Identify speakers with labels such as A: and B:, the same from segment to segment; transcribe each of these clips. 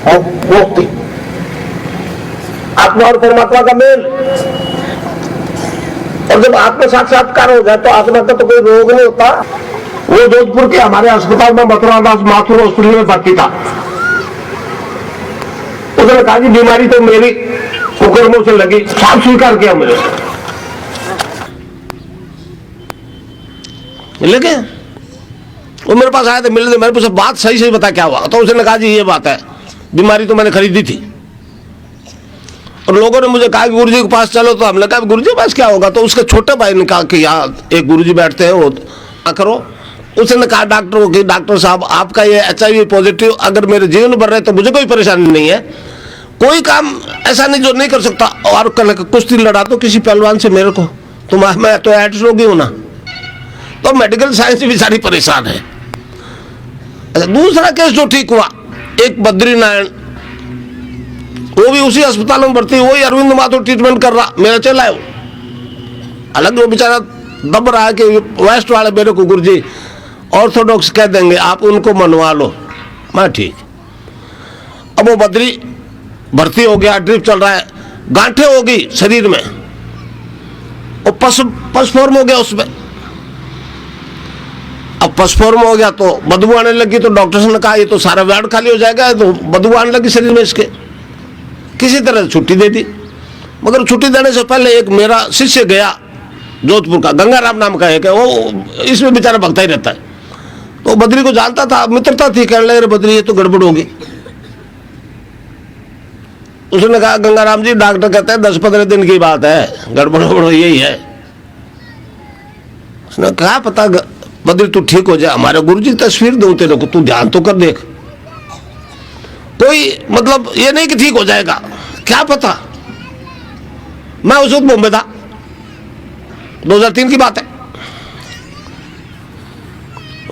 A: और मुक्ति, आत्मा और परमात्मा का मेल। और जब आत्मा साक्षात्कार हो जाए तो आत्मा का तो कोई रोग नहीं होता। वो जोधपुर के हमारे अस्पताल में मथुरादास माथुर हॉस्पिटल में भर्ती था। उसने कहा कि बीमारी तो मेरी कुकर्मों से लगी, साफ स्वीकार किया मुझे। लेकिन वो मेरे पास आया था मिलने, मेरे पास बात सही से बता क्या हुआ। तो उसने कहा जी ये बात है, बीमारी तो मैंने खरीदी थी। और लोगों ने मुझे कहा कि गुरुजी के पास चलो, तो हमने कहा गुरुजी के पास क्या होगा। तो उसके छोटे भाई ने कहा कि यहाँ एक गुरुजी बैठते हैं, वो करो। उसने कहा डॉक्टर कि डॉक्टर साहब आपका ये HIV पॉजिटिव अगर मेरे जीवन भर रहे तो मुझे कोई परेशानी नहीं है, कोई काम ऐसा नहीं जो नहीं कर सकता। और कुश्ती लड़ा तो किसी पहलवान से मेरे को, तो मैं तो एड्स रोगी हूं ना। तो मेडिकल साइंस भी सारी परेशान है। अच्छा, दूसरा केस जो ठीक हुआ, एक बद्रीनारायण, वो भी उसी अस्पताल में भर्ती, वही अरविंद माथुर ट्रीटमेंट कर रहा, मेरा चला है वो। अलग वो बेचारा दब रहा है कि वेस्ट वाले मेरे को गुरुजी ऑर्थोडॉक्स कह देंगे, आप उनको मनवा लो। मैं ठीक। अब वो बद्री भर्ती हो गया, ड्रिप चल रहा है, गांठें हो गई शरीर में, और पस फॉर्म हो गया उसमें। अब पस फॉर्म हो गया तो बदबू आने लगी, तो डॉक्टर ने कहा ये तो सारा वार्ड खाली हो जाएगा, तो बदबू आने लगी शरीर में इसके। किसी तरह छुट्टी दे दी, मगर छुट्टी देने से पहले एक मेरा शिष्य गया जोधपुर का, गंगाराम नाम का एक है, वो इसमें बेचारा भगता ही रहता है। तो बद्री को जानता था, मित्रता थी, कहने लगे बद्री ये तो गड़बड़ होगी। उसने कहा गंगाराम जी डॉक्टर कहते हैं 10-15 दिन की बात है, गड़बड़ यही है। उसने कहा पता बद्री तू ठीक हो जाए, हमारे गुरुजी तस्वीर दूं तेरे को, तू ध्यान तो कर देख। कोई मतलब ये नहीं कि ठीक हो जाएगा, क्या पता। मैं उस वक्त बॉम्बे था, 2003 की बात है।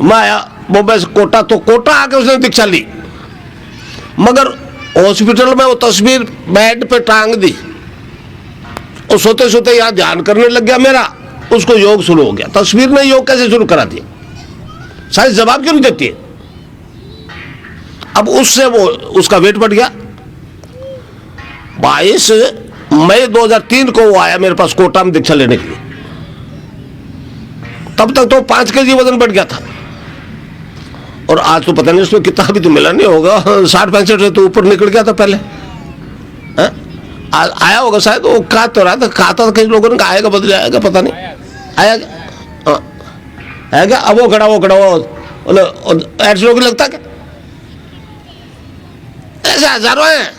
A: मैं आया बॉम्बे से कोटा, तो कोटा आके उसने दीक्षा ली, मगर हॉस्पिटल में वो तस्वीर बेड पे टांग दी, और सोते सोते यहाँ ध्यान करने लग गया मेरा, उसको योग शुरू हो गया। तस्वीर ने योग कैसे शुरू करा दिया, साइंस जवाब क्यों नहीं देती है। अब उससे वो उसका वेट बढ़ गया। 22 मई 2003 को वो आया मेरे पास कोटा में दीक्षा लेने के लिए। तब तक तो 5 kg वजन बढ़ गया था, और आज तो पता नहीं उसमें कितना भी तो मिला नहीं होगा, 60-65 से तो ऊपर निकल गया था पहले। आया होगा शायद, वो कहा तो रहा था, कहा था कई लोगों ने कहा आएगा बदल जाएगा, पता नहीं आया क्या। अब वो खड़ा एड्स रोगी लगता क्या, ऐसे हजारों हैं।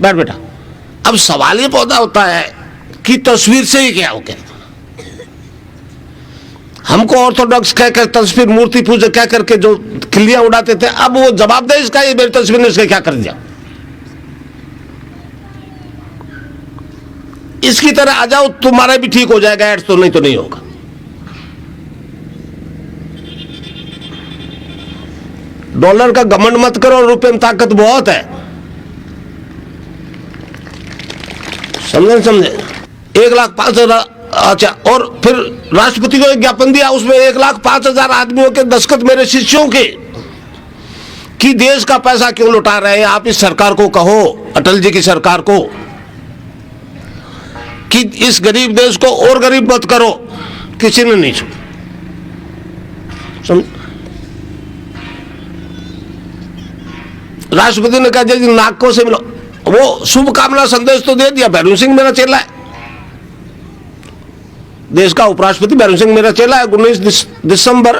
A: बैठ बेटा। अब सवाल ये पैदा होता है कि तस्वीर से ही क्या हो गया। हमको ऑर्थोडॉक्स कहकर तस्वीर मूर्ति पूजा कह करके जो खिल्लियां उड़ाते थे, अब वो जवाब दे इसका, ये मेरी तस्वीर ने इसका क्या कर दिया। इसकी तरह आ जाओ, तुम्हारा भी ठीक हो जाएगा एड्स, तो नहीं होगा। डॉलर का घमंड मत करो, रुपए में ताकत बहुत है, समझे 1,05,000। अच्छा, और फिर राष्ट्रपति को एक ज्ञापन दिया, उसमें 1,05,000 आदमियों के दस्तखत मेरे शिष्यों के, कि देश का पैसा क्यों लुटा रहे हैं आप। इस सरकार को कहो, अटल जी की सरकार को, कि इस गरीब देश को और गरीब मत करो। किसी ने नहीं सुना, समझ। राष्ट्रपति ने कहा जी नागपुर से मिलो, वो शुभकामना संदेश तो दे दिया। भैरू सिंह मेरा चेला है, देश का उपराष्ट्रपति भैरू सिंह मेरा चेला है। 16 दिसंबर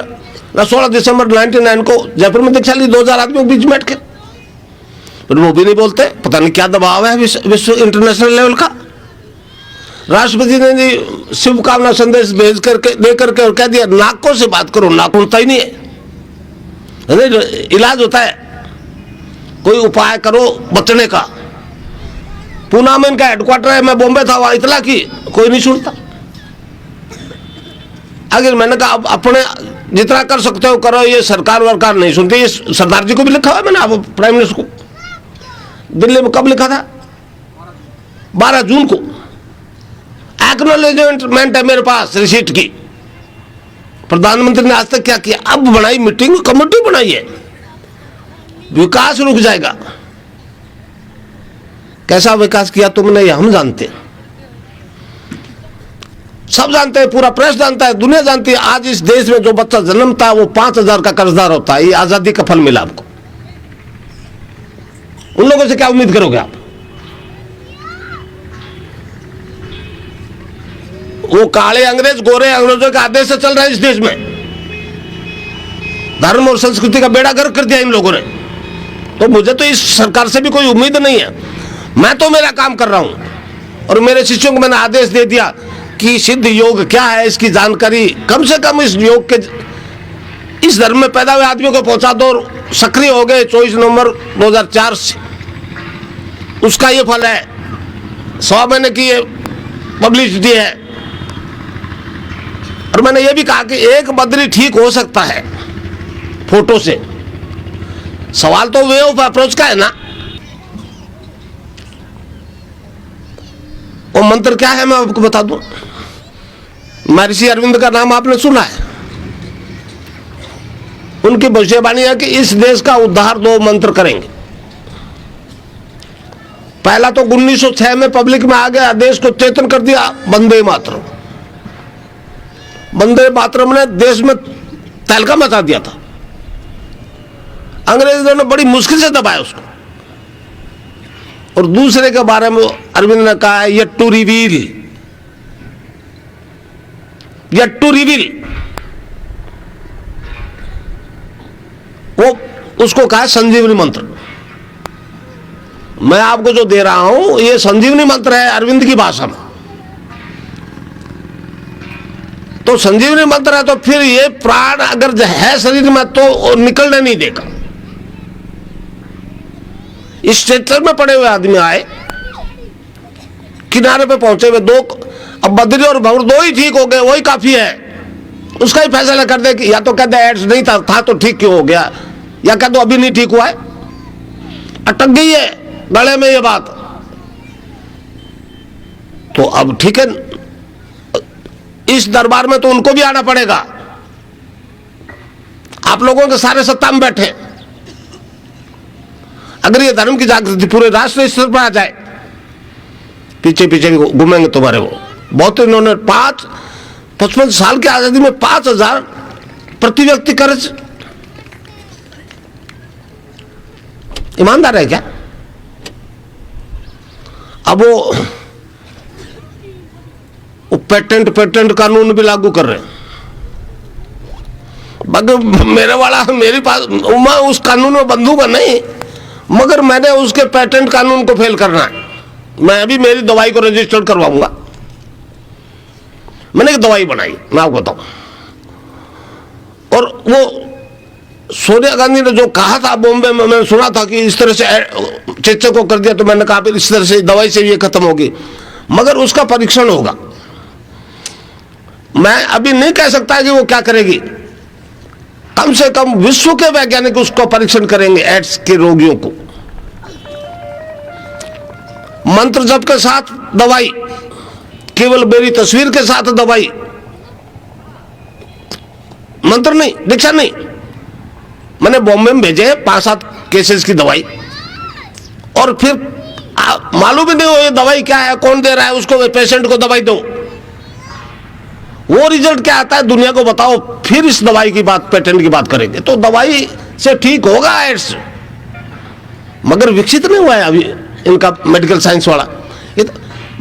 A: 1999 को जयपुर में दीक्षा ली 2000 आदमियों के बीच बैठ के। पर वो भी नहीं बोलते, पता नहीं क्या दबाव है विश्व इंटरनेशनल लेवल का। राष्ट्रपति ने जी शुभकामना संदेश भेज करके दे करके और कह दिया नाकों से बात करो, नाक होता ही नहीं है, इलाज होता है, कोई उपाय करो बचने का। पूना में इनका हेडक्वार्टर है, मैं बॉम्बे था, वहां इतला की कोई नहीं सुनता। अगर मैंने कहा अपने जितना कर सकते हो करो, ये सरकार वरकार नहीं सुनती। ये सरदार जी को भी लिखा हुआ मैंने, आप प्राइम मिनिस्टर को दिल्ली में कब लिखा था, 12 जून को। एक्नॉलेजमेंट है मेरे पास रिसीट की। प्रधानमंत्री ने आज तक क्या किया, अब बनाई मीटिंग, कमेटी बनाई है, विकास रुक जाएगा। कैसा विकास किया तुमने ये हम जानते हैं, सब जानते हैं, पूरा प्रेस जानता है, दुनिया जानती है। आज इस देश में जो बच्चा जन्मता है वो 5,000 का कर्जदार होता है। ये आजादी का फल मिला आपको, उन लोगों से क्या उम्मीद करोगे आप? वो काले अंग्रेज गोरे अंग्रेजों के आदेश से चल रहा है इस देश में। धर्म और संस्कृति का बेड़ा गर्क कर दिया इन लोगों ने। तो मुझे तो इस सरकार से भी कोई उम्मीद नहीं है। मैं तो मेरा काम कर रहा हूं और मेरे शिष्यों को मैंने आदेश दे दिया कि सिद्ध योग क्या है इसकी जानकारी कम से कम इस योग के इस धर्म में पैदा हुए आदमियों को पहुंचा दो। और सक्रिय हो गए 24 नवंबर 2004 से, उसका ये फल है। 100 महीने की ये पब्लिसिटी है। और मैंने ये भी कहा कि एक बदरी ठीक हो सकता है फोटो से। सवाल तो वे ऑफ अप्रोच का है ना। वो मंत्र क्या है मैं आपको बता दूं। महर्षि अरविंद का नाम आपने सुना है। उनकी भविष्यवाणी है कि इस देश का उद्धार 2 मंत्र करेंगे। पहला तो 1906 में पब्लिक में आ गया, देश को चेतन कर दिया, वंदे मातरम। वंदे मातरम ने देश में तहलका मचा दिया था। अंग्रेजों ने बड़ी मुश्किल से दबाया उसको। और दूसरे के बारे में अरविंद ने कहा है yet to reveal, yet to reveal. वो उसको कहा है संजीवनी मंत्र। मैं आपको जो दे रहा हूं ये संजीवनी मंत्र है अरविंद की भाषा में। तो संजीवनी मंत्र है तो फिर ये प्राण अगर है शरीर में तो निकलने नहीं देगा। इस क्षेत्र में पड़े हुए आदमी आए, किनारे पे पहुंचे हुए 2, अब बद्री और भंवर 2 ही ठीक हो गए, वही काफी है। उसका ही फैसला कर दे कि या तो कहते एड्स नहीं था तो ठीक क्यों हो गया, या कहते तो अभी नहीं ठीक हुआ है। अटक गई है गले में ये बात। तो अब ठीक है, इस दरबार में तो उनको भी आना पड़ेगा। आप लोगों के सारे सत्ता में बैठे। अगर ये धर्म की जागृति पूरे राष्ट्र स्तर पर आ जाए, पीछे पीछे घूमेंगे तुम्हारे वो। बहुत इन्होंने 55 साल की आजादी में 5,000 प्रति व्यक्ति कर्ज। ईमानदार है क्या? अब वो पेटेंट कानून भी लागू कर रहे हैं। मगर मेरे वाला मेरे पास, मैं उस कानून में बंधूंगा नहीं, मगर मैंने उसके पेटेंट कानून को फेल करना है। मैं अभी मेरी दवाई को रजिस्टर्ड करवाऊंगा। मैंने एक दवाई बनाई, मैं आपको बताऊं। और वो सोनिया गांधी ने जो कहा था बॉम्बे में, मैंने सुना था कि इस तरह से चेचक को कर दिया, तो मैंने कहा फिर इस तरह से दवाई से ये खत्म होगी। मगर उसका परीक्षण होगा। मैं अभी नहीं कह सकता कि वो क्या करेगी। कम से कम विश्व के वैज्ञानिक उसको परीक्षण करेंगे एड्स के रोगियों को। मंत्र जप के साथ दवाई, केवल मेरी तस्वीर के साथ दवाई, मंत्र नहीं, दीक्षा नहीं। मैंने बॉम्बे में भेजे 5-7 केसेस की दवाई, और फिर मालूम ही नहीं हो ये दवाई क्या है, कौन दे रहा है उसको, पेशेंट को दवाई दो। वो रिजल्ट क्या आता है दुनिया को बताओ, फिर इस दवाई की बात, पेटेंट की बात करेंगे। तो दवाई से ठीक होगा एड्स, मगर विकसित नहीं हुआ है अभी इनका मेडिकल साइंस वाला।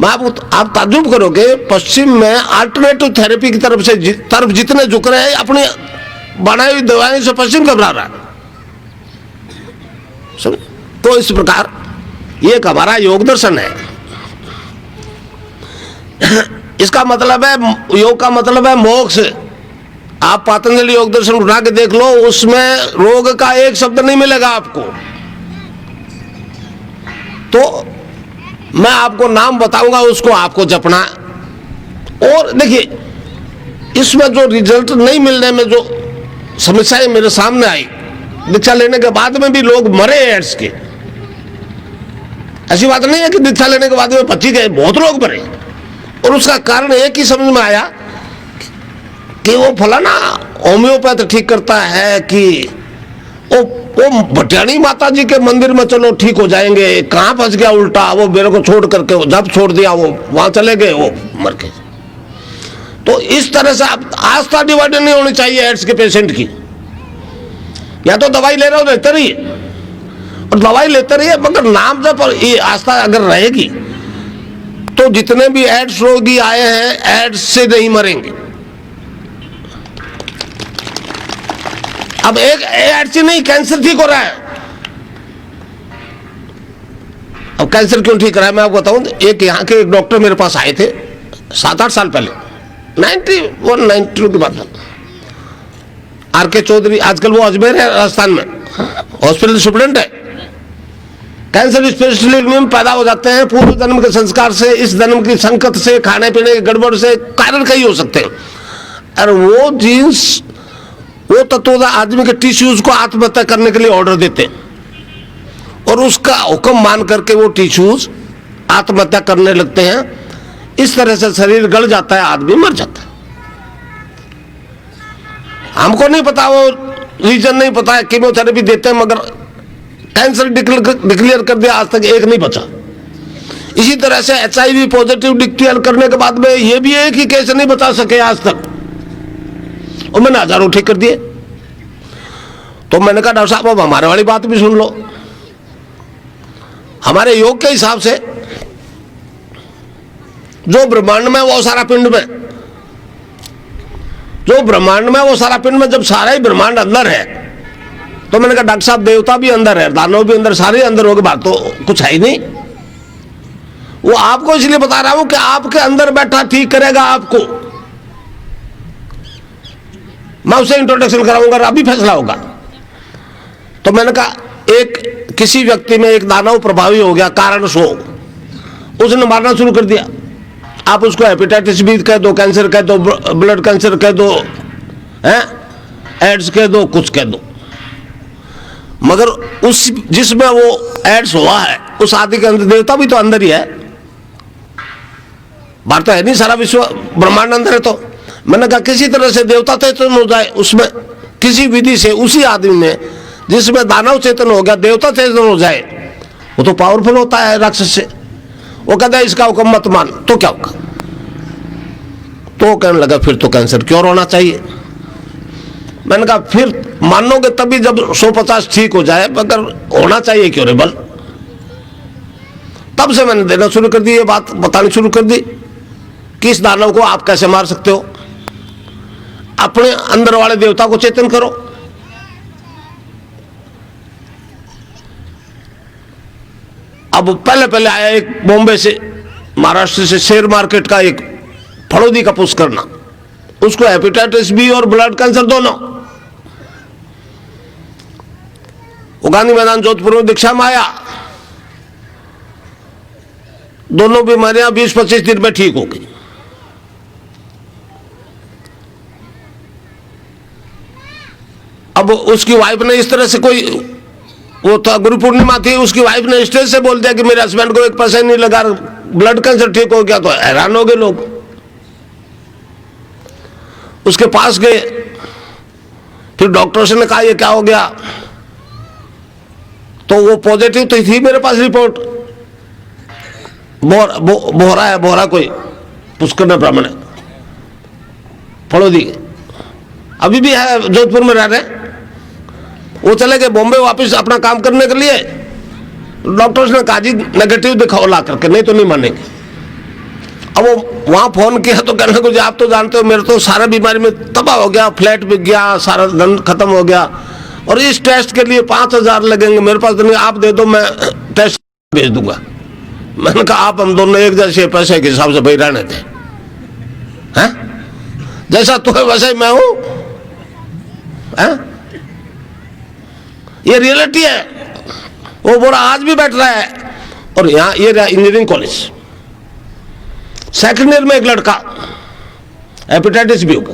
A: आप ताज्जुब करोगे, पश्चिम में अल्टरनेटिव थेरेपी की तरफ जितने झुक रहे हैं, अपनी बनाई हुई दवाई से पश्चिम घबरा रहा है। तो इस प्रकार ये एक हमारा योग दर्शन है। इसका मतलब है, योग का मतलब है मोक्ष। आप पतंजलि योग दर्शन उठा के देख लो, उसमें रोग का एक शब्द नहीं मिलेगा आपको। तो मैं आपको नाम बताऊंगा, उसको आपको जपना। और देखिए, इसमें जो रिजल्ट नहीं मिलने में जो समस्याएं मेरे सामने आई, दीक्षा लेने के बाद में भी लोग मरे एड्स के। ऐसी बात नहीं है कि दीक्षा लेने के बाद में 25 गए, बहुत लोग मरे। और उसका कारण एक ही समझ में आया कि वो फलाना होम्योपैथ ठीक करता है कि वो भटियाणी माता जी के मंदिर में चलो ठीक हो जाएंगे, कहाँ फंस गया उल्टा, वो मेरे को छोड़ करके जब छोड़ दिया वो वहां चले गए, वो मर के। तो इस तरह से आस्था डिवाइड नहीं होनी चाहिए एड्स के पेशेंट की। या तो दवाई ले रहे हो लेते रहिए, और दवाई लेते रहिए, मगर नाम जब ये आस्था अगर रहेगी तो जितने भी एड्स रोगी आए हैं एड्स से नहीं मरेंगे। अब एक एड्स ही नहीं, कैंसर ठीक हो रहा है। अब कैंसर क्यों ठीक रहा है मैं आपको बताऊं। एक यहाँ के एक डॉक्टर मेरे पास आए थे 7-8 साल पहले, 91-92 की बात है। आर.के. चौधरी, आजकल वो अजमेर है राजस्थान में, हॉस्पिटल सुप्रिटेंडेंट है। कैंसर स्पेशलिस्ट में पैदा हो जाते हैं पूर्व जन्म के संस्कार से, इस जन्म की संकट से, खाने पीने की गड़बड़ से, कारण कई हो सकते हैं। और वो जीन्स, वो तत्व आदमी के टिश्यूज को आत्महत्या करने के लिए ऑर्डर देते हैं, और उसका हुक्म मान करके वो टिश्यूज आत्महत्या करने लगते हैं। इस तरह से शरीर गल जाता है, आदमी मर जाता है। हमको नहीं पता, वो रीजन नहीं पता है, कीमोथेरेपी देते हैं, मगर कैंसर डिक्लेयर कर दिया, आज तक एक नहीं बचा। इसी तरह से HIV पॉजिटिव डिक्लेयर करने के बाद में ये भी एक ही केस नहीं बचा सके आज तक, और मैंने हजारों ठीक कर दिए। तो मैंने कहा डॉक्टर साहब अब हमारे वाली बात भी सुन लो। हमारे योग के हिसाब से जो ब्रह्मांड में वो सारा पिंड में, जो ब्रह्मांड में वो सारा पिंड में, जब सारा ही ब्रह्मांड अंदर है, तो मैंने कहा डॉक्टर साहब देवता भी अंदर है, दानव भी अंदर, सारे अंदर हो गए, बात तो कुछ है ही नहीं। वो आपको इसलिए बता रहा हूं कि आपके अंदर बैठा ठीक करेगा आपको। मैं उसे इंट्रोडक्शन कराऊंगा, अभी फैसला होगा। तो मैंने कहा एक किसी व्यक्ति में एक दानव प्रभावी हो गया कारण सो, उसने मारना शुरू कर दिया। आप उसको हेपेटाइटिस बी कह दो, कैंसर कह दो, ब्लड कैंसर कह दो, एड्स कह दो, कुछ कह दो, मगर उस जिसमें वो एड्स हुआ है उस आदि के अंदर देवता भी तो अंदर ही है। बाहर तो है नहीं, सारा विश्व ब्रह्मांड अंदर है। तो मैंने कहा किसी तरह से देवता चेतन हो जाए उसमें, किसी विधि से उसी आदमी में जिसमें दानव चेतन हो गया, देवता चेतन हो जाए, वो तो पावरफुल होता है राक्षस से। वो कहता है इसका हुक्म मत मान, तो क्या होगा? तो कहने लगा फिर तो कैंसर क्योर होना चाहिए। मैंने कहा फिर मानोगे तभी जब 150 ठीक हो जाए, मगर होना चाहिए क्योरेबल। तब से मैंने देना शुरू कर दी, ये बात बतानी शुरू कर दी कि इस दानव को आप कैसे मार सकते हो। अपने अंदर वाले देवता को चेतन करो। अब पहले पहले आया एक बॉम्बे से, महाराष्ट्र से, शेयर मार्केट का एक फड़ोदी का पुश करना, उसको हेपेटाइटिस बी और ब्लड कैंसर दोनों। वो गांधी मैदान जोधपुर में दीक्षा में आया, दोनों बीमारियां 20-25 दिन में ठीक हो गई। अब उसकी वाइफ ने इस तरह से, कोई वो था गुरु पूर्णिमा थी, उसकी वाइफ ने स्टेज से बोल दिया कि मेरे हस्बैंड को 1 पैसा नहीं लगा, ब्लड कैंसर ठीक हो गया। तो हैरान हो गए लोग, उसके पास गए, फिर डॉक्टर से ने कहा ये क्या हो गया, तो वो पॉजिटिव तो थी मेरे पास रिपोर्ट, बोहरा है, बोहरा कोई पुष्कर ब्राह्मण है, फड़ोदी, अभी भी है, जोधपुर में रह रहे। वो चले गए बॉम्बे वापस अपना काम करने के लिए। डॉक्टर्स ने कहा जी नेगेटिव दिखाओ ला करके, नहीं तो नहीं मानेंगे। अब वो वहां फोन किया तो कहने को जी आप तो जानते हो मेरे तो सारा बीमारी में तबाह हो गया, फ्लैट बिक गया, सारा धन खत्म हो गया, और इस टेस्ट के लिए 5000 लगेंगे, मेरे पास तो नहीं, आप दे दो मैं टेस्ट भेज दूंगा। मैंने कहा आप हम दोनों एक जैसे पैसे के हिसाब से भाई रहने थे, हैं? जैसा तो है वैसे ही मैं हूं, ये रियलिटी है। वो बोरा आज भी बैठ रहा है। और यहाँ ये रहा इंजीनियरिंग कॉलेज, सेकेंड ईयर में एक लड़का हेपेटाइटिस बी होगा,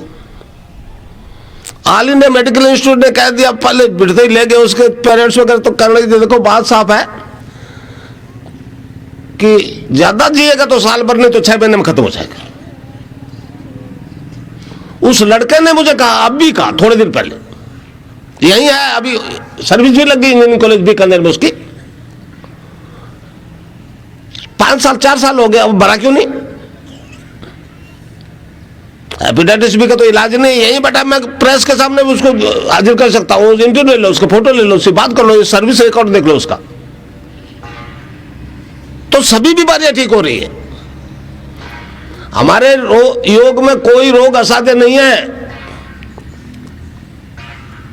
A: ऑल इंडिया मेडिकल इंस्टीट्यूट ने कह दिया, पहले बिठते ही ले गए उसके पेरेंट्स वगैरह, तो कहने लगे देखो बात साफ है कि ज्यादा जिएगा तो साल भर, नहीं तो 6 महीने में खत्म हो जाएगा। उस लड़के ने मुझे कहा, अब भी कहा थोड़े दिन पहले, यही है अभी सर्विस भी लग गई इंजीनियरिंग कॉलेज बीकानेर में उसकी। 5 साल 4 साल हो गया, अब भरा क्यों नहीं? हेपेटाइटिस बी का तो इलाज नहीं, यही बेटा मैं प्रेस के सामने भी उसको हाजिर कर सकता हूँ, इंटरव्यू ले लो, उसका फोटो ले लो, उससे बात कर लो, सर्विस रिकॉर्ड देख लो उसका। तो सभी बीमारियां ठीक हो रही है। हमारे योग में कोई रोग असाध्य नहीं है।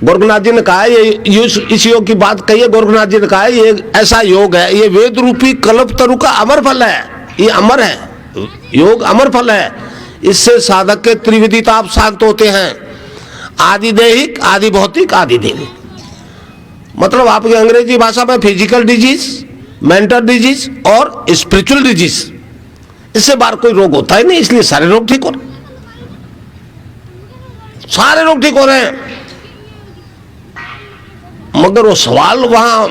A: गोरखनाथ जी ने कहा है, ये इस योग की बात कही है, गोरखनाथ जी ने कहा है ये ऐसा योग है, ये वेद रूपी कल्प तरु का अमर फल है, ये अमर है, योग अमर फल है। इससे साधक के त्रिविधि ताप शांत होते हैं, आदि दैहिक, आदि भौतिक, आदि दैविक। मतलब आपकी अंग्रेजी भाषा में फिजिकल डिजीज, मेंटल डिजीज और स्पिरिचुअल डिजीज, इससे बाहर कोई रोग होता ही नहीं। इसलिए सारे रोग ठीक हो रहे, सारे रोग ठीक हो रहे हैं। मगर वो सवाल वहां,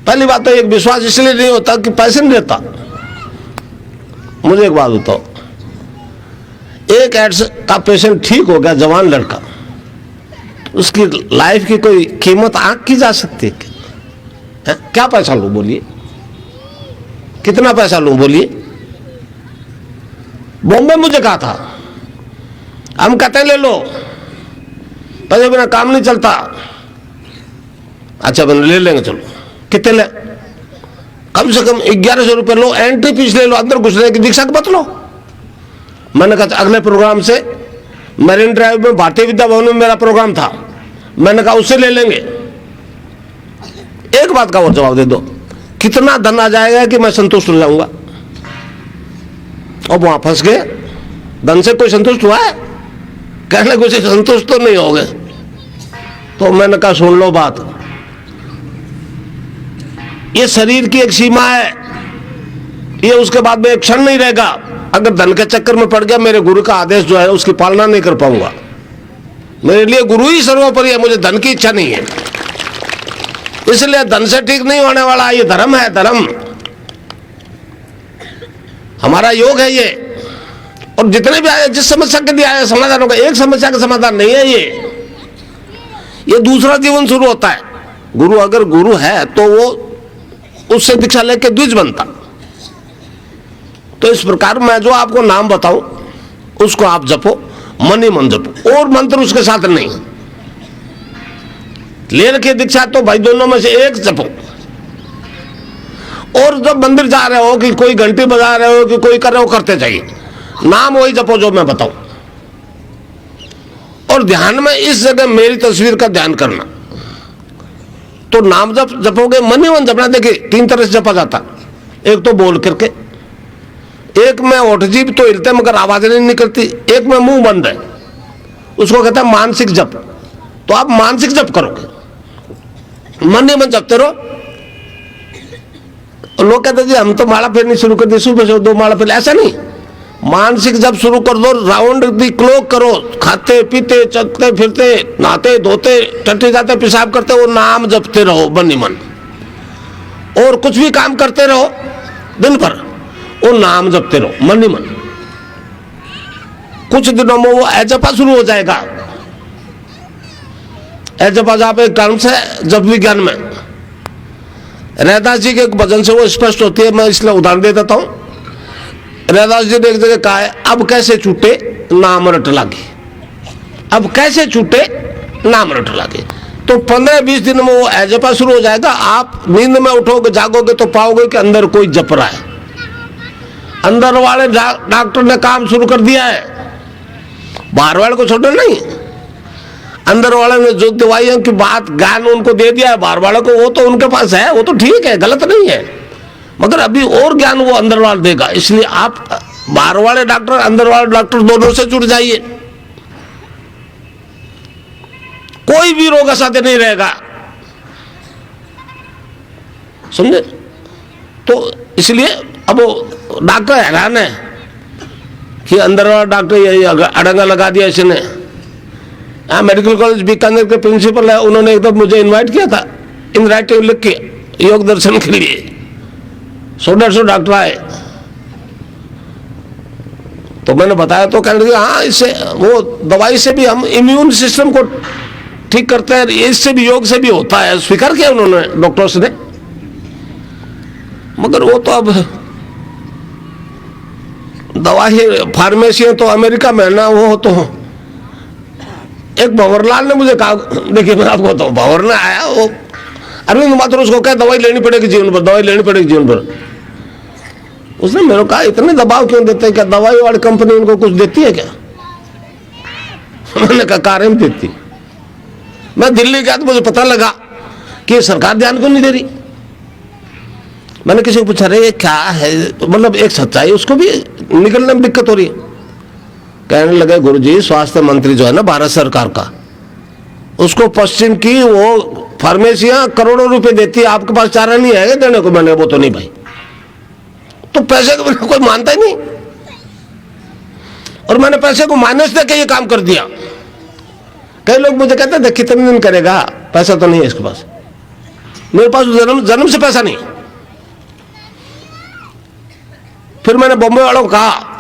A: पहली बात तो एक विश्वास इसलिए नहीं होता कि पैसे नहीं देता। मुझे एक बात बताओ, एक एड्स का पेशेंट ठीक हो गया, जवान लड़का, उसकी लाइफ की कोई कीमत आंक की जा सकती है? क्या पैसा लूं बोलिए, कितना पैसा लूं बोलिए? बॉम्बे मुझे कहा था, हम कहते ले लो, पैसे बिना काम नहीं चलता। अच्छा बन ले लेंगे, चलो कितने ले? कम से कम 1100 रुपये लो, एंट्री फीस ले लो, अंदर घुसने की दीक्षा मत लो। मैंने कहा अगले प्रोग्राम से, मरीन ड्राइव में भारतीय विद्या भवन में मेरा प्रोग्राम था, मैंने कहा उससे ले लेंगे। एक बात का और जवाब दे दो, कितना धन आ जाएगा कि मैं संतुष्ट हो जाऊंगा? अब वहां फंस गए, धन से कोई संतुष्ट हुआ है? कहने कुछ संतुष्ट तो नहीं हो गए। तो मैंने कहा सुन लो बात, ये शरीर की एक सीमा है, ये उसके बाद में एक क्षण नहीं रहेगा। अगर धन के चक्कर में पड़ गया, मेरे गुरु का आदेश जो है उसकी पालना नहीं कर पाऊंगा। मेरे लिए गुरु ही सर्वोपरि है, मुझे धन की इच्छा नहीं है। इसलिए धन से ठीक नहीं होने वाला, ये धर्म है, धर्म हमारा योग है ये। और जितने भी आए, जिस समस्या के लिए आए, समाधान होगा। एक समस्या का समाधान नहीं है ये दूसरा जीवन शुरू होता है। गुरु अगर गुरु है तो वो उससे दीक्षा लेके द्विज बनता। तो इस प्रकार मैं जो आपको नाम बताऊं उसको आप जपो, मन ही मन जपो, और मंत्र उसके साथ नहीं। ले रखी दीक्षा तो भाई दोनों में से एक जपो। और जब मंदिर जा रहे हो कि कोई घंटी बजा रहे हो कि कोई कर रहे हो, करते जाइए, नाम वही जपो जो मैं बताऊं। और ध्यान में इस जगह मेरी तस्वीर का ध्यान करना। तो नाम जपोगे, मन ही मन जपना। देखिए 3 तरह से जपा जाता, एक तो बोल करके, एक में ओठ जीभ तो हिलते मगर आवाज नहीं निकलती, एक में मुंह बंद है, उसको कहते हैं मानसिक जप। तो आप मानसिक जप करोगे, मन ही मन जपते रहो। लोग कहते जी हम तो माला फेरनी शुरू कर दी, सुबह से 2 माला फेर, ऐसा नहीं। मानसिक जब शुरू कर दो, राउंड दी क्लॉक करो, खाते पीते चलते फिरते नहाते धोते टट्टी जाते पेशाब करते, वो नाम जपते रहो मन ही मन। और कुछ भी काम करते रहो दिन भर, वो नाम जपते रहो मन ही मन। कुछ दिनों में वो अजपा शुरू हो जाएगा। अजपा जाप एक टर्म से जप विज्ञान में, रैदास जी के एक भजन से वो स्पष्ट होती है, मैं इसलिए उदाहरण दे देता हूं। रैदास जी ने एक जगह कहा है, अब कैसे छूटे नाम रट लागे, अब कैसे छूटे नाम रट लागे। तो 15-20 दिन में वो अजपा शुरू हो जाएगा। आप नींद में उठोगे जागोगे तो पाओगे कि अंदर कोई जप रहा है। अंदर वाले डॉक्टर ने काम शुरू कर दिया है, बाहर वाले को छोड़ना नहीं। अंदर वाले ने जो दवाइयों की बात ज्ञान उनको दे दिया है, बाहर वाले को वो तो उनके पास है, वो तो ठीक है, गलत नहीं है, मगर अभी और ज्ञान वो अंदर वाला देगा। इसलिए आप बाहर वाले डॉक्टर अंदर वाले डॉक्टर दोनों से जुड़ जाइए, कोई भी रोग असाध्य नहीं रहेगा, समझे। तो इसलिए अब वो डॉक्टर हैरान है कि अंदर वाला डॉक्टर यही अड़ंगा लगा दिया इसने। मेडिकल कॉलेज बीकानेर के प्रिंसिपल है, उन्होंने एकदम मुझे इनवाइट किया था इन राइटिंग लिख के योग दर्शन के लिए। 100-150 डॉक्टर आए, तो मैंने बताया तो कहने लगे हाँ, इससे वो दवाई से भी हम इम्यून सिस्टम को ठीक करते हैं। इससे भी, योग से भी होता है, स्वीकार किया उन्होंने, डॉक्टर्स ने। मगर वो तो अब दवाई फार्मेसी तो अमेरिका में ना, वो तो एक भंवरलाल ने मुझे कहा, देखिए मैं आपको बताऊं, भंवर ने आया, वो अरविंद माथुर उसको क्या दवाई लेनी पड़ेगी जीवन भर, दवाई लेनी पड़ेगी जीवन भर। उसने मेरे को कहा इतने दबाव क्यों देते हैं, क्या दवाई वाली कंपनी उनको कुछ देती है क्या? मैंने कहा कारें में देती। मैं दिल्ली गया तो मुझे पता लगा कि सरकार ध्यान क्यों नहीं दे रही। मैंने किसी को पूछा, अरे क्या है, मतलब एक सच्चाई उसको भी निकलने में दिक्कत हो रही है। कहने लगे गुरुजी, स्वास्थ्य मंत्री जो है ना भारत सरकार का, उसको पश्चिम की वो फार्मेसियां करोड़ों रुपए देती है, आपके पास चारा नहीं है देने को। मैंने वो तो नहीं भाई, तो पैसे को कोई मानता ही नहीं, और मैंने पैसे को माइनस देके ये काम कर दिया। कई लोग मुझे कहते हैं कितने दिन करेगा, पैसा तो नहीं है इसके पास। मेरे पास जन्म से पैसा नहीं। फिर मैंने बॉम्बे वालों को कहा,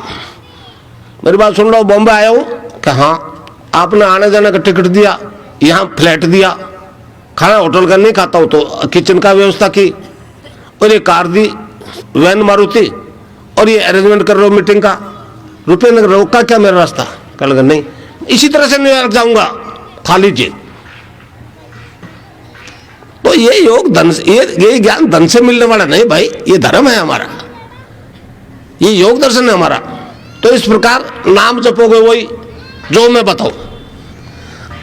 A: मेरी बात सुन लो, बॉम्बे आया हूं कि हाँ, आपने आने जाने का टिकट दिया, यहाँ फ्लैट दिया, खाना होटल का नहीं खाता हूं तो किचन का व्यवस्था की, और ये कार दी वैन मारुति, और ये अरेंजमेंट कर रहे हो मीटिंग का, रुपये न रोका क्या मेरा रास्ता? कह लगा नहीं, इसी तरह से न्यूयॉर्क जाऊंगा, खा लीजिए। तो ये योग धन, ये ज्ञान धन से मिलने वाला नहीं भाई, ये धर्म है हमारा, ये योग दर्शन है हमारा। तो इस प्रकार नाम जपोगे वही जो मैं बताऊं।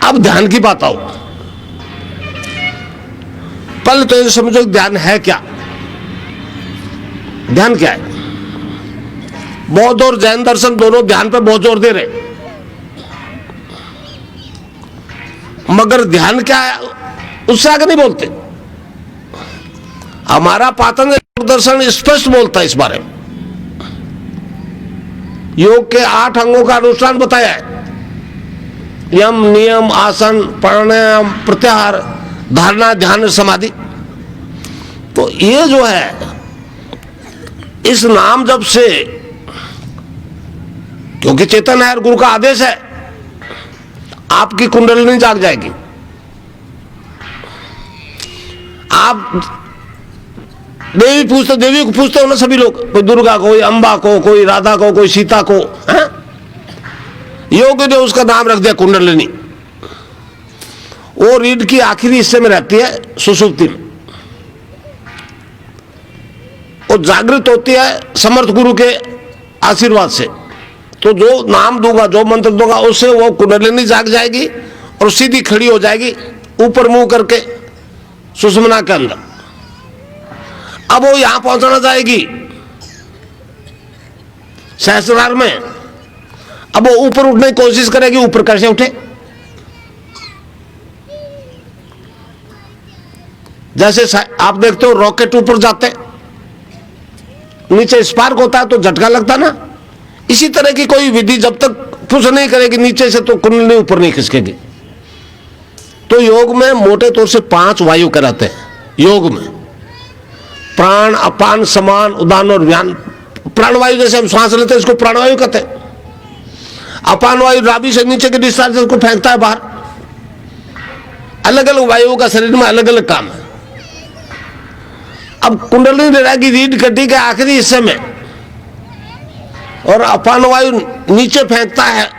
A: अब ध्यान की बात आओ। पहले तो ये समझो ध्यान है क्या। ध्यान क्या है? बौद्ध और जैन दर्शन दोनों ध्यान पे बहुत जोर दे रहे, मगर ध्यान क्या है उससे आगे नहीं बोलते। हमारा पातंजलि योग दर्शन स्पष्ट बोलता है इस बारे में। योग के 8 अंगों का अनुष्ठान बताया है, यम, नियम, आसन, प्राणायाम, प्रत्याहार, धारणा, ध्यान, समाधि। तो ये जो है, इस नाम जप से, क्योंकि चेतन नारायण गुरु का आदेश है, आपकी कुंडलिनी जाग जाएगी। आप देवी पूछते, देवी को पूछते हो ना सभी लोग, कोई दुर्गा को, कोई अंबा को, कोई राधा को, कोई सीता को, है? योग ने उसका नाम रख दिया कुंडलिनी। वो रीढ़ की आखिरी हिस्से में रहती है, सुषुप्ति में। वो जागृत होती है समर्थ गुरु के आशीर्वाद से। तो जो नाम दूंगा, जो मंत्र दूंगा, उससे वो कुंडलिनी जाग जाएगी और सीधी खड़ी हो जाएगी ऊपर मुंह करके सुषुम्ना के अंदर। अब वो यहां पहुंचना जाएगी सहस्त्रार में। अब वो ऊपर उठने की कोशिश करेगी, ऊपर कैसे उठे? जैसे आप देखते हो रॉकेट ऊपर जाते, नीचे स्पार्क होता है तो झटका लगता ना, इसी तरह की कोई विधि जब तक पुश नहीं करेगी नीचे से तो कुंडली ऊपर नहीं खिसकेगी। तो योग में मोटे तौर से 5 वायु कराते हैं। योग में प्राण, अपान, समान, उदान और व्यान। प्राणवायु जैसे हम सांस लेते हैं इसको प्राणवायु कहते हैं। अपान वायु नाभि से नीचे के डिस्चार्ज उसको फेंकता है बाहर। अलग अलग वायुओं का शरीर में अलग अलग काम है। अब कुंडलिनी रहेगी रीढ़ हड्डी के आखिरी हिस्से में, और अपान वायु नीचे फेंकता है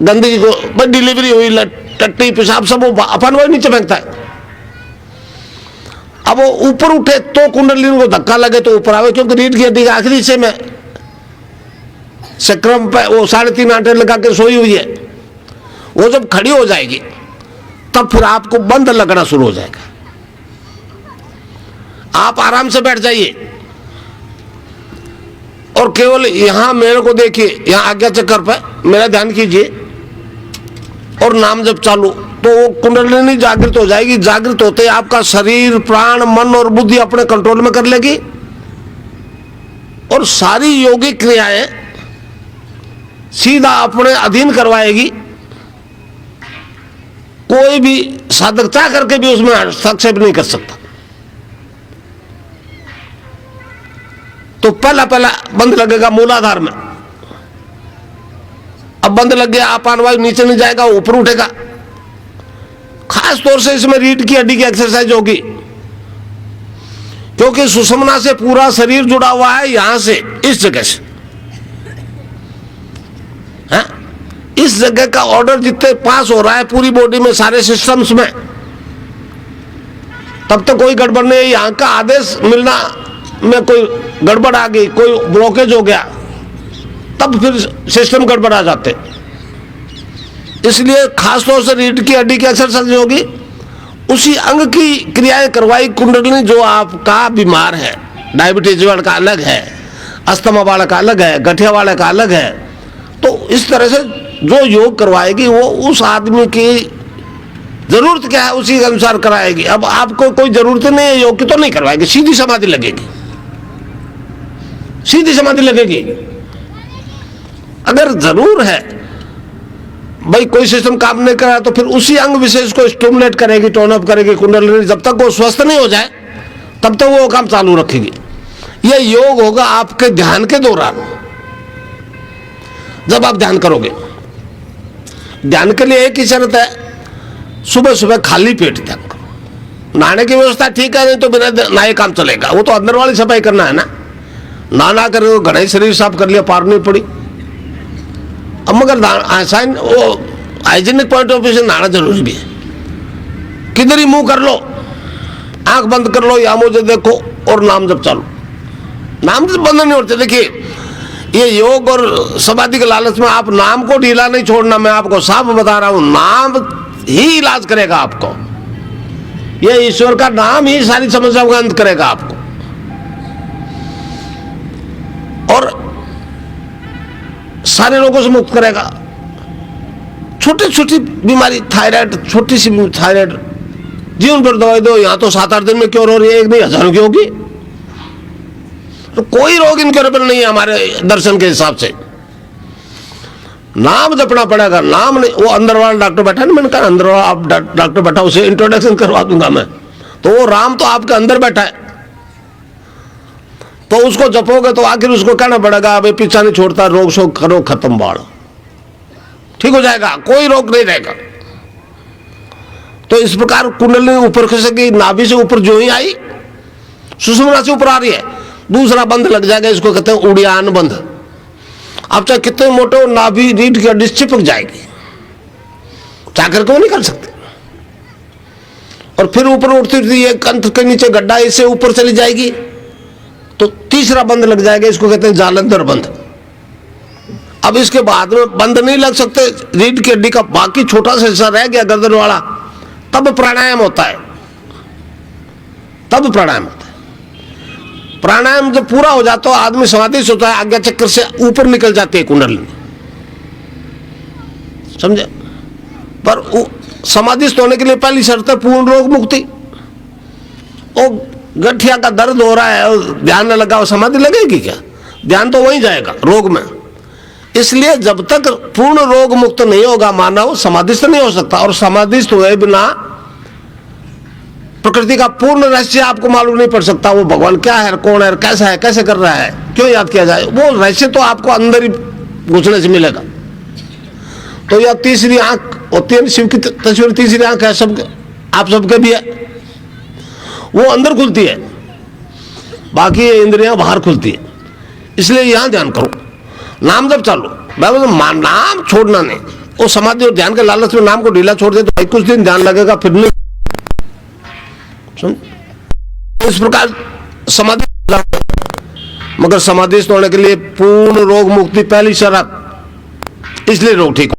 A: गंदगी को। बस डिलीवरी हुई, टट्टी, पेशाब सब वो अपान वायु नीचे फेंकता है। अब वो ऊपर उठे तो कुंडलिनी को धक्का लगे तो ऊपर आवे, क्योंकि रीढ़ की हड्डी के आखिरी हिस्से में चक्रम पे वो 3.5 आंटे लगा के सोई हुई है। वो जब खड़ी हो जाएगी तब फिर आपको बंद लगना शुरू हो जाएगा। आप आराम से बैठ जाइए और केवल यहां मेरे को देखिए, यहां आज्ञा चक्कर पर मेरा ध्यान कीजिए और नाम जब चालू, तो वो कुंडलिनी जागृत हो जाएगी। जागृत होते ही आपका शरीर, प्राण, मन और बुद्धि अपने कंट्रोल में कर लेगी और सारी योगिक क्रियाएं सीधा अपने अधीन करवाएगी। कोई भी साधक चाह करके भी उसमें हस्तक्षेप नहीं कर सकता। तो पहला बंद लगेगा मूलाधार में। अब बंद लग गया, अपान वायु नीचे नहीं जाएगा, ऊपर उठेगा। खास तौर से इसमें रीढ़ की हड्डी की एक्सरसाइज होगी, क्योंकि सुषुम्ना से पूरा शरीर जुड़ा हुआ है, यहां से इस जगह से, है? इस जगह का ऑर्डर जितने पास हो रहा है पूरी बॉडी में, सारे सिस्टम्स में, तब तक कोई गड़बड़ नहीं है। यहां का आदेश मिलना में कोई गड़बड़ आ गई, कोई ब्लॉकेज हो गया, तब फिर सिस्टम गड़बड़ा जाते। इसलिए खासतौर से रीढ़ की हड्डी की एक्सरसाइज होगी, उसी अंग की क्रियाएं करवाई कुंडलिनी जो आपका बीमार है। डायबिटीज वाले का अलग है, अस्थमा वाले का अलग है, गठिया वाले का अलग है। तो इस तरह से जो योग करवाएगी वो उस आदमी की जरूरत क्या है उसी के अनुसार कराएगी। अब आपको कोई जरूरत नहीं है योग की तो नहीं करवाएगी, सीधी समाधि लगेगी, सीधी समाधि लगेगी। अगर जरूर है भाई कोई सिस्टम काम नहीं कर रहा तो फिर उसी अंग विशेष को स्टिमुलेट करेगी, टोन अप करेगी कुंडलिनी। जब तक वो स्वस्थ नहीं हो जाए तब तक वो काम चालू रखेगी। यह योग होगा आपके ध्यान के दौरान, जब आप ध्यान करोगे। ध्यान के लिए एक ही शर्त है, सुबह सुबह खाली पेट ध्यान करो। नहाने की व्यवस्था ठीक है, नहीं तो बिना नहाए काम चलेगा, वो तो अंदर वाली सफाई करना है ना। नहा कर घड़ा ही शरीर साफ कर लिया, पार नहीं पड़ी। अब मगर वो हाइजीनिक पॉइंट ऑफ व्यू से नहाना जरूरी भी है। किधर ही मुंह कर लो, आंख बंद कर लो या मुझे देखो और नाम जप चालू। नाम जब बंद नहीं होते। देखिए ये योग और समाधि के लालच में आप नाम को ढीला नहीं छोड़ना। मैं आपको साफ बता रहा हूं, नाम ही इलाज करेगा आपको। ये ईश्वर का नाम ही सारी समस्याओं का अंत करेगा आपको। और सारे रोगों से मुक्त करेगा। छोटी छोटी बीमारी, थायराइड, छोटी सी थायराइड, जीवन पर दवाई दो, यहां तो 7-8 दिन में क्योर हो रही है, एक नहीं हजारों की होगी। तो कोई रोग इनक्योरेबल नहीं है हमारे दर्शन के हिसाब से। नाम जपना पड़ेगा। नाम नहीं, वो अंदर वाला डॉक्टर बैठा है ना, मैंने कहा अंदर वाला आप डॉक्टर बैठा, उसे इंट्रोडक्शन करवा दूंगा मैं। तो वो राम तो आपके अंदर बैठा है, तो उसको जपोगे तो आखिर उसको कहना पड़ेगा अबे पीछा नहीं छोड़ता, रोग शोक करो खत्म, बाढ़ ठीक हो जाएगा, कोई रोग नहीं रहेगा। तो इस प्रकार कुंडलिनी ऊपर खिसकी, नाभि से ऊपर जो ही आई, सुषुम्ना से ऊपर आ रही है, दूसरा बंध लग जाएगा, इसको कहते हैं उड़ियान बंध। अब चाहे कितने मोटे हो, नाभि रीढ़ की हड्डी चिपक जाएगी, चाकर को नहीं कर सकते। और फिर ऊपर उठती उठती है, कंठ के नीचे गड्ढा, इससे ऊपर चली जाएगी तो तीसरा बंद लग जाएगा, इसको कहते हैं जालंधर बंद। अब इसके बाद में बंद नहीं लग सकते, रीढ़ की हड्डी का बाकी छोटा सा हिस्सा रह गया गर्दन वाला, तब प्राणायाम होता है। तब प्राणायाम होता है। प्राणायाम जब पूरा हो जाता है आदमी समाधि से होता है, आज्ञा चक्र से ऊपर निकल जाती है कुंडलिनी, समझे। पर समाधिस्थ होने के लिए पहली शर्त है पूर्ण रोग मुक्ति। ओ गठिया का दर्द हो रहा है और ध्यान न लगा, वो समाधि लगेगी क्या? ध्यान तो वहीं जाएगा रोग में। इसलिए जब तक पूर्ण रोग मुक्त नहीं होगा मानव, समाधिस्थ नहीं हो सकता। और समाधिस्थ हुए बिना प्रकृति का पूर्ण रहस्य आपको मालूम नहीं पड़ सकता। वो भगवान क्या है, कौन है, कैसा है, कैसे कर रहा है, क्यों याद किया जाए, वो रहस्य तो आपको अंदर ही घुसने से मिलेगा। तो यह तीसरी आंख होती है, शिव की तस्वीर तीसरी आंख है, सबके आप सबके भी है, वो अंदर खुलती है, बाकी इंद्रियां बाहर खुलती है। इसलिए यहां ध्यान करो, नाम जब चालू, नाम छोड़ना नहीं। वो समाधि और ध्यान के लालच में नाम को ढीला छोड़ दे तो भाई कुछ दिन ध्यान लगेगा, फिर नहीं। इस प्रकार समाधि, मगर समाधिस्थ होने के लिए पूर्ण रोग मुक्ति पहली शर्त। इसलिए रोग ठीक हो।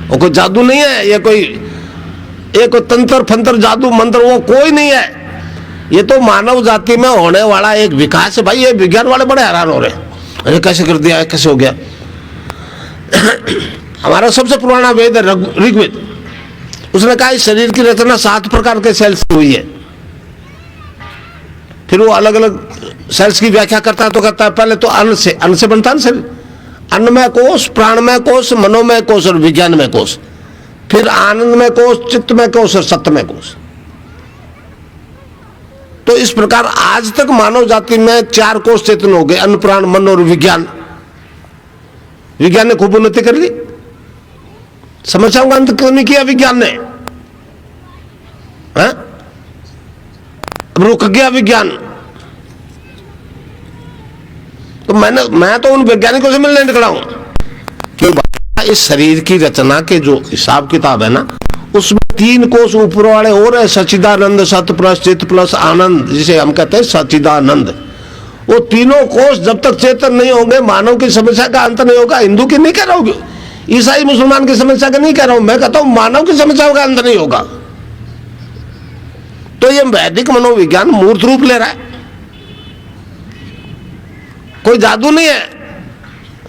A: वो कोई जादू नहीं है, ये कोई तंत्र फंत्र जादू मंत्र वो कोई नहीं है। ये तो मानव जाति में होने वाला एक विकास है। भाई ये विज्ञान वाले बड़े हैरान हो रहे हैं, अरे कैसे कर दिया, कैसे हो गया। हमारा सबसे पुराना वेद है ऋग्वेद, उसने कहा इस शरीर की रचना 7 प्रकार के सेल्स से हुई है। फिर वो अलग अलग सेल्स की व्याख्या करता है, तो कहता है पहले तो अन्न से बनता है शरीर, अन्नमय कोष, प्राणमय कोष, मनोमय कोष और विज्ञानमय कोष। फिर आनंदमय कोष, चित्तमय कोष और सत्यमय कोष। तो इस प्रकार आज तक मानव जाति में 4 कोष चेतन हो गए, अन्न, प्राण, मन और विज्ञान। विज्ञान ने खूब उन्नति कर ली, समस्याओं का अंत नहीं किया विज्ञान ने। अब रुक गया विज्ञान, तो मैं तो उन वैज्ञानिकों से मिलने निकला हूं। क्यों? इस शरीर की रचना के जो हिसाब किताब है ना, उसमें 3 कोष ऊपर वाले और है, सच्चिदानंद, सत प्लस चित प्लस आनंद, जिसे हम कहते हैं सच्चिदानंद। वो तीनों कोष जब तक चेतन नहीं होंगे, मानव की समस्या का अंत नहीं होगा। हिंदू की नहीं कह रहा हूं, ईसाई मुसलमान की समस्या का नहीं कह रहा हूं, मैं कहता हूं मानव की समस्या का अंत नहीं होगा। तो ये वैदिक मनोविज्ञान मूर्त रूप ले रहा है, कोई जादू नहीं है,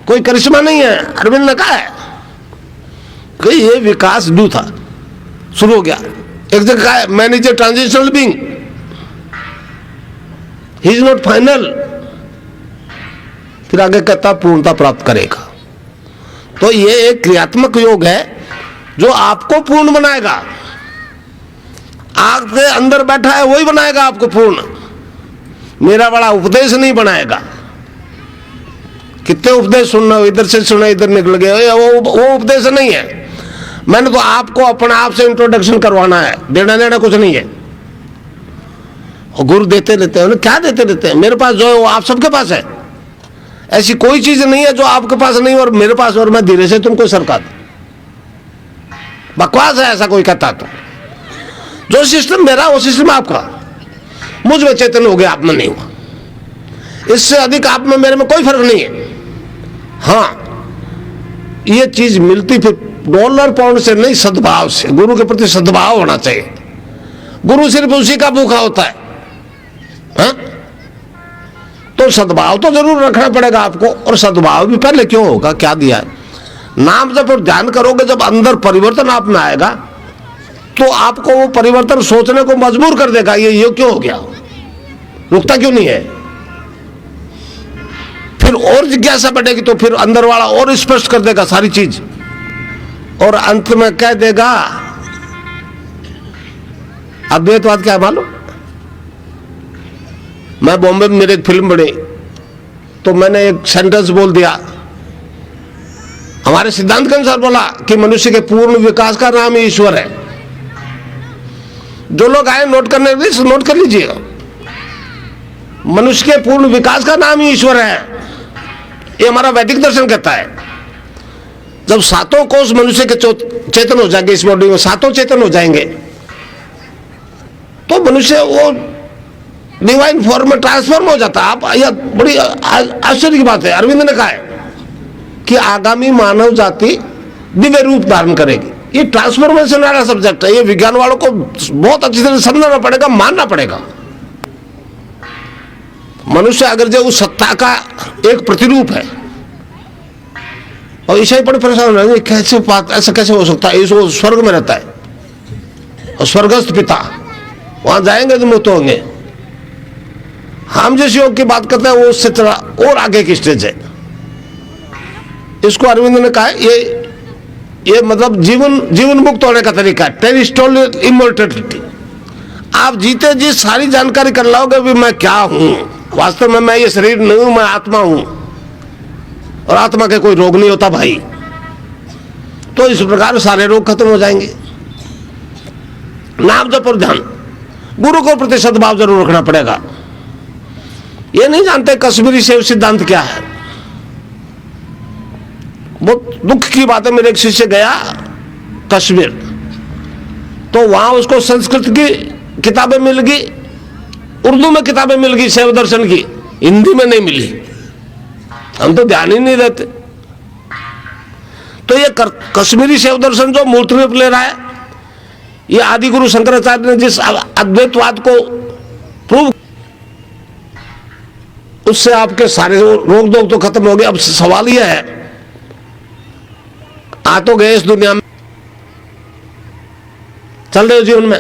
A: कोई करिश्मा नहीं है। अरविंद ने कहा है कि ये विकास ड्यू था, शुरू हो गया। एक जगह कहा है man is a transitional being, he is not final. फिर आगे कहता पूर्णता प्राप्त करेगा। तो ये एक क्रियात्मक योग है जो आपको पूर्ण बनाएगा। आपके अंदर बैठा है वही बनाएगा आपको पूर्ण, मेरा बड़ा उपदेश नहीं बनाएगा। कितने उपदेश सुनना, इधर से सुना इधर निकल गए, वो उपदेश नहीं है। मैंने तो आपको अपने आप से इंट्रोडक्शन करवाना है, देना लेना कुछ नहीं है। और गुरु देते रहते हैं, क्या देते रहते हैं? मेरे पास जो है वो आप सबके पास है। ऐसी कोई चीज नहीं है जो आपके पास नहीं और मेरे पास और मैं धीरे से तुमको सरका दूं। बकवास है ऐसा कोई कहता तो। जो सिस्टम मेरा वो सिस्टम आपका। मुझ में चेतन हो गया, आप में नहीं हुआ। इससे अधिक आप में मेरे में कोई फर्क नहीं है। हाँ, ये चीज मिलती फिर डॉलर पाउंड से नहीं, सद्भाव से। गुरु के प्रति सद्भाव होना चाहिए। गुरु सिर्फ उसी का भूखा होता है। हाँ? तो सद्भाव तो जरूर रखना पड़ेगा आपको। और सद्भाव भी पहले क्यों होगा, क्या दिया है? नाम जब और ध्यान करोगे, जब अंदर परिवर्तन आप में आएगा तो आपको वो परिवर्तन सोचने को मजबूर कर देगा, ये क्यों हो गया, रुकता क्यों नहीं है। फिर और जिज्ञासा बढ़ेगी तो फिर अंदर वाला और स्पष्ट कर देगा सारी चीज, और अंत में कह देगा अद्वैतवाद क्या है मालूम। मैं बॉम्बे में मेरी एक फिल्म बनी तो मैंने एक सेंटेंस बोल दिया। हमारे सिद्धांत के अनुसार बोला कि मनुष्य के पूर्ण विकास का नाम ईश्वर है। जो लोग आए नोट करने के लिए नोट कर लीजिएगा। मनुष्य के पूर्ण विकास का नाम ही ईश्वर है, ये हमारा वैदिक दर्शन कहता है। जब 7 कोष मनुष्य के चेतन हो जाएंगे, इस बॉडी में 7 चेतन हो जाएंगे, तो मनुष्य वो डिवाइन फॉर्म में ट्रांसफॉर्म हो जाता है। आप यह बड़ी आश्चर्य की बात है। अरविंद ने कहा है कि आगामी मानव जाति दिव्य रूप धारण करेगी। ये ट्रांसफॉर्मेशन वाला सब्जेक्ट है। ये विज्ञान वालों को बहुत अच्छी तरह समझना पड़ेगा, मानना पड़ेगा। मनुष्य अगर जो उस सत्ता का एक प्रतिरूप है, और ईसाई बड़े परेशान हो रहे हैं, कैसे बात, ऐसा कैसे हो सकता है? वो स्वर्ग में रहता है और स्वर्गस्थ पिता, वहां जाएंगे तो मुक्त होंगे। हम जिस योग की बात करते हैं वो उससे थोड़ा और आगे की स्टेज है। इसको अरविंद ने कहा ये मतलब जीवन मुक्त होने का तरीका है, टेरिस्टोरियल इमॉर्टैलिटी। आप जीते जी सारी जानकारी कर लाओगे भी मैं क्या हूं, वास्तव में मैं ये शरीर नहीं हूं, मैं आत्मा हूं, और आत्मा के कोई रोग नहीं होता भाई। तो इस प्रकार सारे रोग खत्म हो जाएंगे। नाम जप और ध्यान, गुरु को प्रति सद्भाव जरूर रखना पड़ेगा। ये नहीं जानते कश्मीरी सेव सिद्धांत क्या है। बहुत दुख की बात है, मेरे एक शिष्य गया कश्मीर, तो वहां उसको संस्कृत की किताबें मिल गई, उर्दू में किताबें मिल गई शैव दर्शन की, हिंदी में नहीं मिली। हम तो ध्यान ही नहीं देते। तो ये कश्मीरी शैव दर्शन जो मूर्त रूप ले रहा है, ये आदि गुरु शंकराचार्य ने जिस अद्वैतवाद को प्रूव, उससे आपके सारे रोग दोग तो खत्म हो गए। अब सवाल यह है, आ तो गए इस दुनिया में, चल रहे हो जीवन में,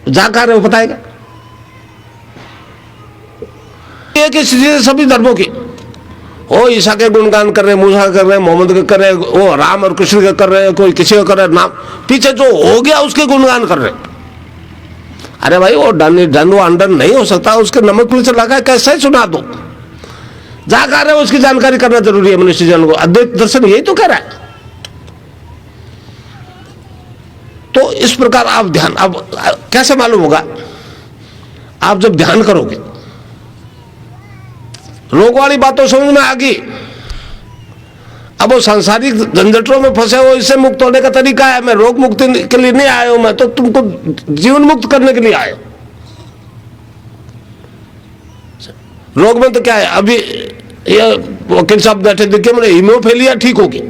A: जा कहां रहे हो बताएगा। एक ही स्थिति है सभी धर्मों की। ओ ईसा के गुणगान कर रहे, मूसा कर रहे, मोहम्मद के कर रहे, वो राम और कृष्ण के कर रहे, कोई किसी का कर रहे, नाम पीछे जो हो गया उसके गुणगान कर रहे। अरे भाई वो डन वो अंडर नहीं हो सकता, उसके नमक पुलिस लगा कैसे सुना दो। जा कर रहे हो उसकी जानकारी करना जरूरी है मनुष्य जन को। अद्वैत दर्शन यही तो कह रहा है। तो इस प्रकार आप ध्यान, अब कैसे मालूम होगा? आप जब ध्यान करोगे, रोग वाली बातों समझ में आ गई। अब वो सांसारिक झंझटों में फंसे हो, इससे मुक्त होने का तरीका है। मैं रोग मुक्ति के लिए नहीं आया हूं, मैं तो तुमको जीवन मुक्त करने के लिए आया हूं। रोग में तो क्या है, अभी ये वकील साहब बैठे देखे, मैंने हीमोफीलिया ठीक होगी,